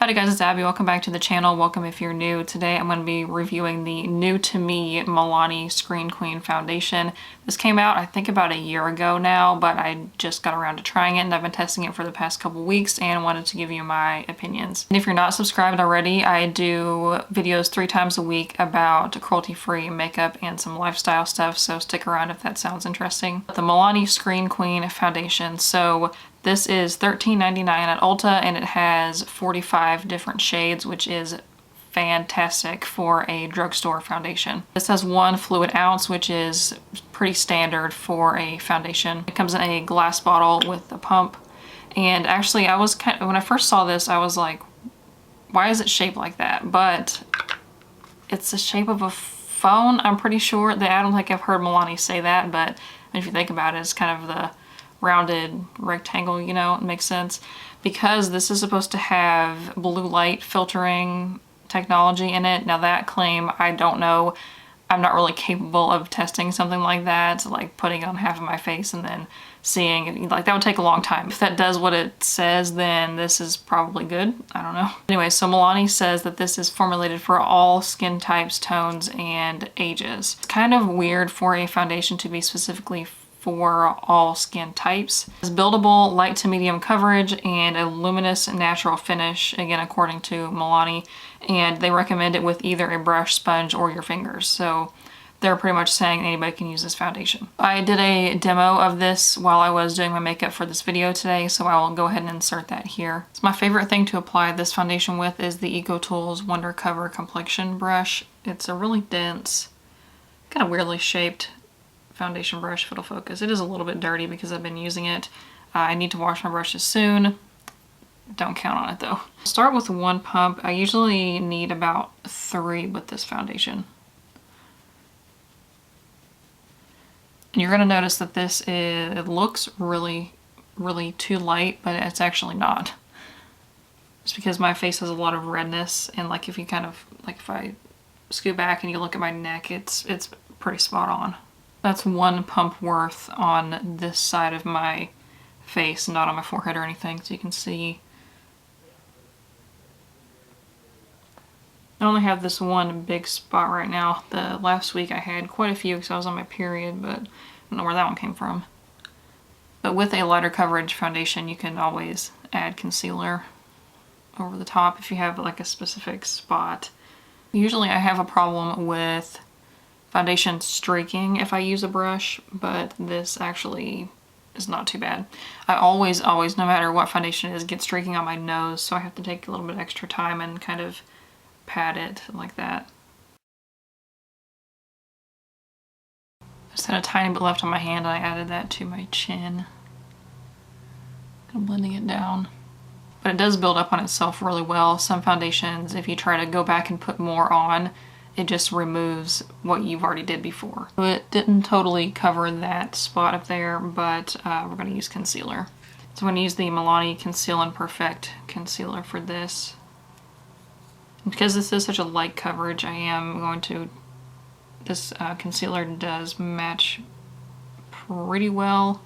Hi guys, it's Abby. Welcome back to the channel. Welcome if you're new. Today I'm going to be reviewing the new to me Milani Screen Queen foundation. This came out I think about a year ago now, but I just got around to trying it and I've been testing it for the past couple weeks and wanted to give you my opinions. And if you're not subscribed already, I do videos 3 times a week about cruelty-free makeup and some lifestyle stuff, so stick around if that sounds interesting. The Milani Screen Queen foundation. So this is $13.99 at Ulta and it has 45 different shades, which is fantastic for a drugstore foundation. This has 1 fluid ounce, which is pretty standard for a foundation. It comes in a glass bottle with a pump. And actually when I first saw this, I was like, why is it shaped like that? But it's the shape of a phone, I'm pretty sure. I don't think I've heard Milani say that, but if you think about it, it's kind of the rounded rectangle, you know, it makes sense. Because this is supposed to have blue light filtering technology in it. Now that claim, I don't know. I'm not really capable of testing something like that, like putting it on half of my face and then seeing, like that would take a long time. If that does what it says, then this is probably good. I don't know. Anyway, so Milani says that this is formulated for all skin types, tones, and ages. It's kind of weird for a foundation to be specifically for all skin types. It's buildable, light to medium coverage, and a luminous natural finish, again according to Milani, and they recommend it with either a brush, sponge, or your fingers. So they're pretty much saying anybody can use this foundation. I did a demo of this while I was doing my makeup for this video today, so I will go ahead and insert that here. So my favorite thing to apply this foundation with is the EcoTools Wonder Cover Complexion Brush. It's a really dense, kind of weirdly shaped foundation brush, if it'll focus. It is a little bit dirty because I've been using it. I need to wash my brushes soon. Don't count on it though. Start with 1 pump. I usually need about 3 with this foundation. And you're gonna notice that it looks really too light, but it's actually not. It's because my face has a lot of redness, and like if you kind of, like if I scoot back and you look at my neck, it's pretty spot on. That's 1 pump worth on this side of my face, not on my forehead or anything, so you can see. I only have this 1 big spot right now. The last week I had quite a few because I was on my period, but I don't know where that one came from. But with a lighter coverage foundation, you can always add concealer over the top if you have like a specific spot. Usually I have a problem with foundation streaking if I use a brush, but this actually is not too bad. I always, no matter what foundation it is, get streaking on my nose, so I have to take a little bit extra time and kind of pat it like that. I just had a tiny bit left on my hand and I added that to my chin. Kind of blending it down. But it does build up on itself really well. Some foundations, if you try to go back and put more on, it just removes what you've already did before. So it didn't totally cover that spot up there, but we're going to use concealer. So I'm going to use the Milani Conceal and Perfect concealer for this. And because this is such a light coverage, I am going to, this concealer does match pretty well.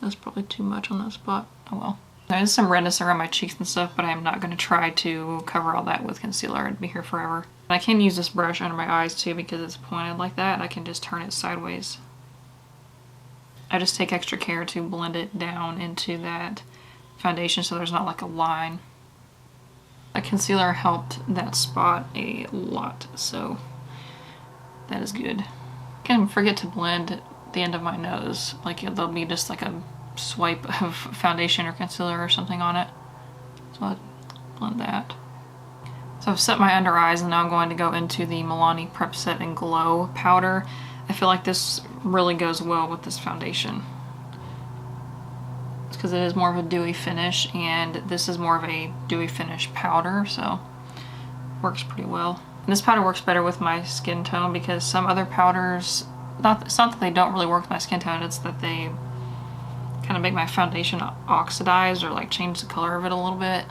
That's probably too much on that spot. Oh well. There's some redness around my cheeks and stuff, but I'm not going to try to cover all that with concealer. It'd be here forever. I can use this brush under my eyes too because it's pointed like that. I can just turn it sideways. I just take extra care to blend it down into that foundation so there's not like a line. A concealer helped that spot a lot, so that is good. I can forget to blend the end of my nose. Like there'll be just like a swipe of foundation or concealer or something on it. So I'll blend that. So I've set my under eyes and now I'm going to go into the Milani Prep Set and Glow powder. I feel like this really goes well with this foundation. It's because it is more of a dewy finish and this is more of a dewy finish powder, so it works pretty well. And this powder works better with my skin tone because some other powders, it's not that they don't really work with my skin tone, it's that they kind of make my foundation oxidize or like change the color of it a little bit,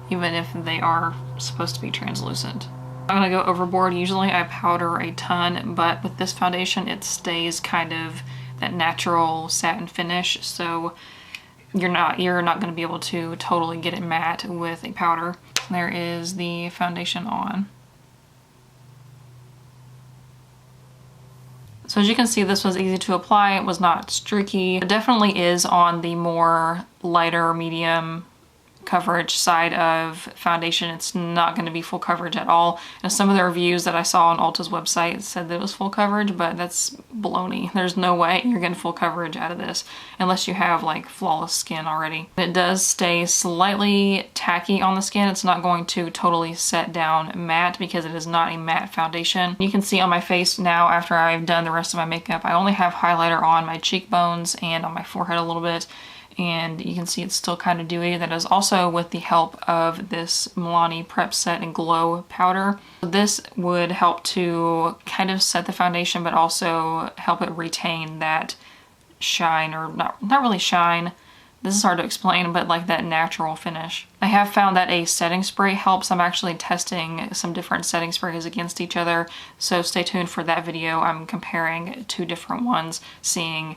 even if they are supposed to be translucent. I'm gonna go overboard. Usually I powder a ton, but with this foundation it stays kind of that natural satin finish, so you're not going to be able to totally get it matte with a powder. There is the foundation on. So as you can see, this was easy to apply. It was not streaky. It definitely is on the more lighter medium coverage side of foundation. It's not going to be full coverage at all. And some of the reviews that I saw on Ulta's website said that it was full coverage, but that's baloney. There's no way you're getting full coverage out of this unless you have like flawless skin already. It does stay slightly tacky on the skin. It's not going to totally set down matte because it is not a matte foundation. You can see on my face now, after I've done the rest of my makeup, I only have highlighter on my cheekbones and on my forehead a little bit. And you can see it's still kind of dewy. That is also with the help of this Milani Prep Set and Glow powder. This would help to kind of set the foundation, but also help it retain that shine, or not really shine. This is hard to explain, but like that natural finish. I have found that a setting spray helps. I'm actually testing some different setting sprays against each other, so stay tuned for that video. I'm comparing 2 different ones, seeing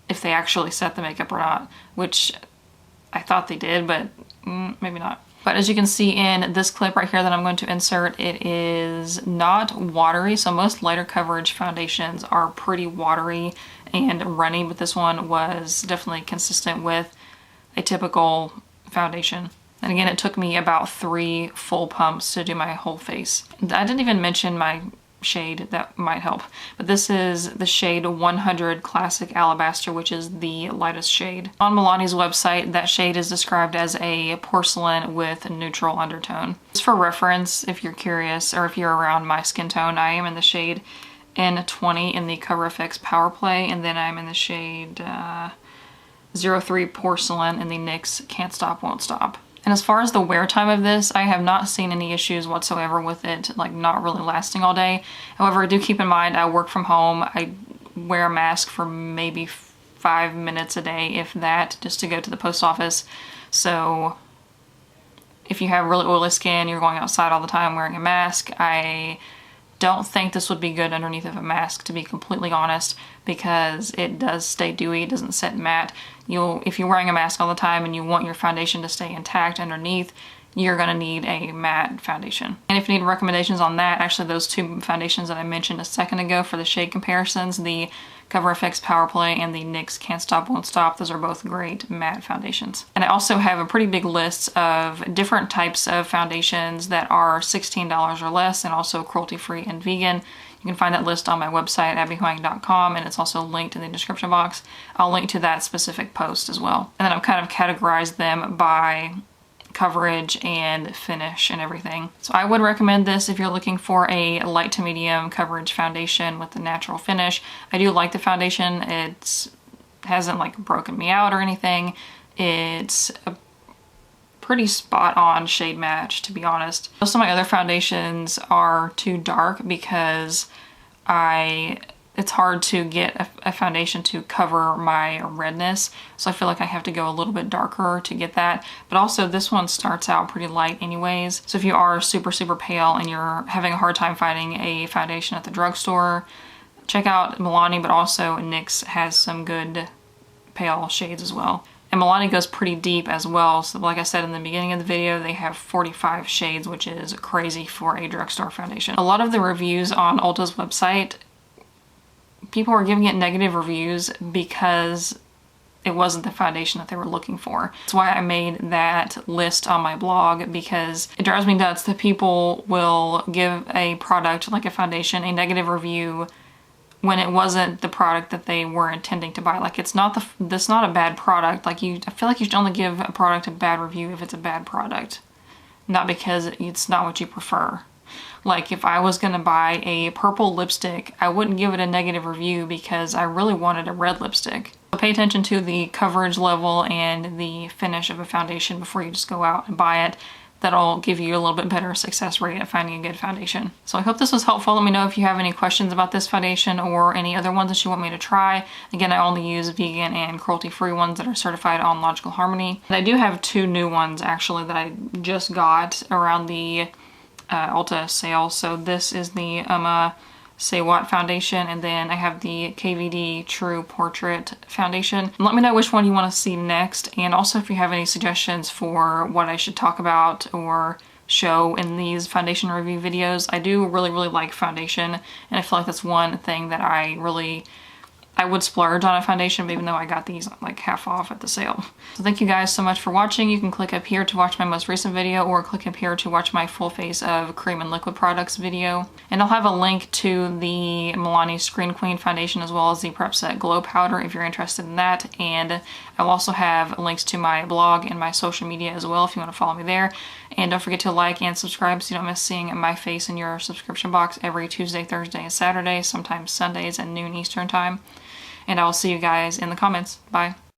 if they actually set the makeup or not, which I thought they did, but maybe not. But as you can see in this clip right here that I'm going to insert, it is not watery. So most lighter coverage foundations are pretty watery and runny, but this one was definitely consistent with a typical foundation. And again, it took me about 3 full pumps to do my whole face. I didn't even mention my shade that might help, but this is the shade 100 Classic Alabaster, which is the lightest shade. On Milani's website, that shade is described as a porcelain with neutral undertone. Just for reference, if you're curious, or if you're around my skin tone, I am in the shade N20 in the Cover FX Power Play, and then I'm in the shade 03 Porcelain in the NYX Can't Stop Won't Stop. And as far as the wear time of this, I have not seen any issues whatsoever with it, like not really lasting all day. However, do keep in mind, I work from home. I wear a mask for maybe 5 minutes a day, if that, just to go to the post office. So if you have really oily skin, you're going outside all the time wearing a mask, I don't think this would be good underneath of a mask, to be completely honest, because it does stay dewy, it doesn't set matte. If you're wearing a mask all the time and you want your foundation to stay intact underneath, you're gonna need a matte foundation. And if you need recommendations on that, actually those 2 foundations that I mentioned a second ago for the shade comparisons, the Cover FX Power Play and the NYX Can't Stop Won't Stop, those are both great matte foundations. And I also have a pretty big list of different types of foundations that are $16 or less, and also cruelty-free and vegan. You can find that list on my website, abbyhuang.com, and it's also linked in the description box. I'll link to that specific post as well. And then I've kind of categorized them by coverage and finish and everything. So I would recommend this if you're looking for a light to medium coverage foundation with a natural finish. I do like the foundation. It hasn't like broken me out or anything. It's a pretty spot on shade match, to be honest. Most of my other foundations are too dark because it's hard to get a foundation to cover my redness, so I feel like I have to go a little bit darker to get that. But also this one starts out pretty light anyways, so if you are super pale and you're having a hard time finding a foundation at the drugstore, check out Milani, but also NYX has some good pale shades as well. And Milani goes pretty deep as well, so like I said in the beginning of the video, they have 45 shades, which is crazy for a drugstore foundation. A lot of the reviews on Ulta's website, people were giving it negative reviews because it wasn't the foundation that they were looking for. That's why I made that list on my blog, because it drives me nuts that people will give a product like a foundation a negative review when it wasn't the product that they were intending to buy. Like, it's not a bad product. Like, I feel like you should only give a product a bad review if it's a bad product, not because it's not what you prefer. Like, if I was gonna buy a purple lipstick, I wouldn't give it a negative review because I really wanted a red lipstick. So pay attention to the coverage level and the finish of a foundation before you just go out and buy it. That'll give you a little bit better success rate at finding a good foundation. So I hope this was helpful. Let me know if you have any questions about this foundation or any other ones that you want me to try. Again, I only use vegan and cruelty-free ones that are certified on Logical Harmony. And I do have 2 new ones actually that I just got around the Ulta sale. So this is the Say What foundation, and then I have the KVD True Portrait foundation. Let me know which one you want to see next, and also if you have any suggestions for what I should talk about or show in these foundation review videos. I do really like foundation, and I feel like that's one thing that I would splurge on a foundation, even though I got these like half off at the sale. So thank you guys so much for watching. You can click up here to watch my most recent video, or click up here to watch my full face of cream and liquid products video. And I'll have a link to the Milani Screen Queen foundation as well as the Prep Set Glow Powder if you're interested in that. And I'll also have links to my blog and my social media as well if you want to follow me there. And don't forget to like and subscribe so you don't miss seeing my face in your subscription box every Tuesday, Thursday, and Saturday, sometimes Sundays at noon Eastern time. And I will see you guys in the comments. Bye.